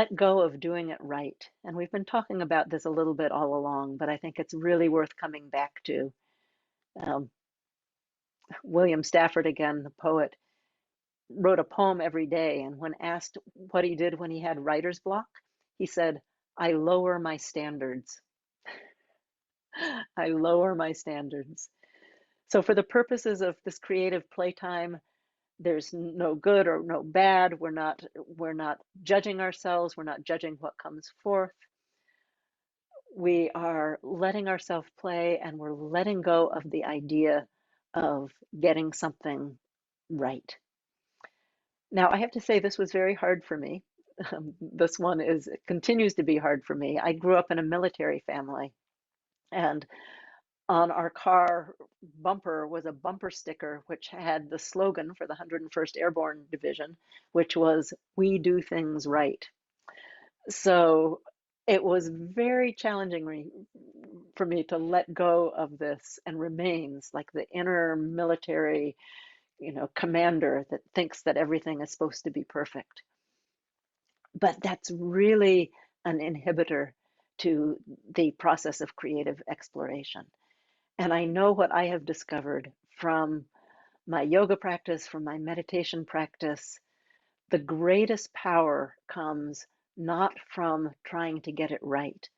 let go of doing it right. And we've been talking about this a little bit all along, but I think it's really worth coming back to. Um, William Stafford, again, the poet, wrote a poem every day. And when asked what he did when he had writer's block, he said, I lower my standards. I lower my standards. So for the purposes of this creative playtime, there's no good or no bad. We're not judging ourselves. We're not judging what comes forth. We are letting ourselves play, and we're letting go of the idea of getting something right. Now, I have to say this was very hard for me. This one continues to be hard for me. I grew up in a military family, and on our car bumper was a bumper sticker which had the slogan for the 101st Airborne Division, which was, "We do things right." So it was very challenging for me to let go of this, and remains like the inner military, commander that thinks that everything is supposed to be perfect. But that's really an inhibitor to the process of creative exploration. And I know what I have discovered from my yoga practice, from my meditation practice, the greatest power comes not from trying to get it right,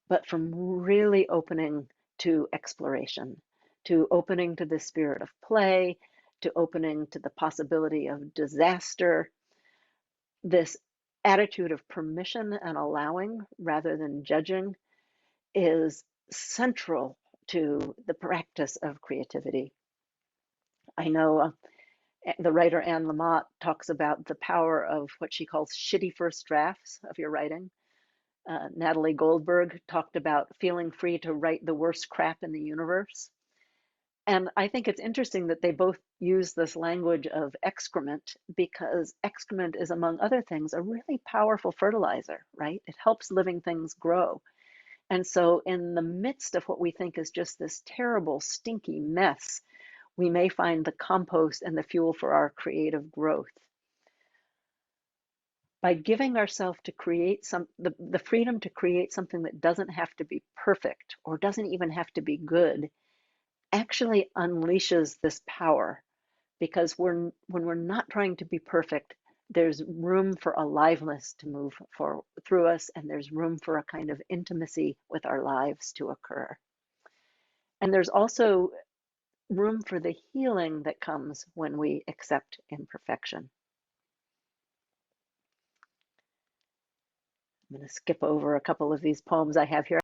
but from really opening to exploration, to opening to the spirit of play, to opening to the possibility of disaster. This attitude of permission and allowing rather than judging is central to the practice of creativity. I know the writer Anne Lamott talks about the power of what she calls shitty first drafts of your writing. Natalie Goldberg talked about feeling free to write the worst crap in the universe. And I think it's interesting that they both use this language of excrement, because excrement is, among other things, a really powerful fertilizer, right? It helps living things grow. And so, in the midst of what we think is just this terrible, stinky mess, we may find the compost and the fuel for our creative growth. By giving ourselves to create the freedom to create something that doesn't have to be perfect or doesn't even have to be good, actually unleashes this power, because when we're not trying to be perfect, there's room for aliveness to move through us, and there's room for a kind of intimacy with our lives to occur. And there's also room for the healing that comes when we accept imperfection. I'm going to skip over a couple of these poems I have here.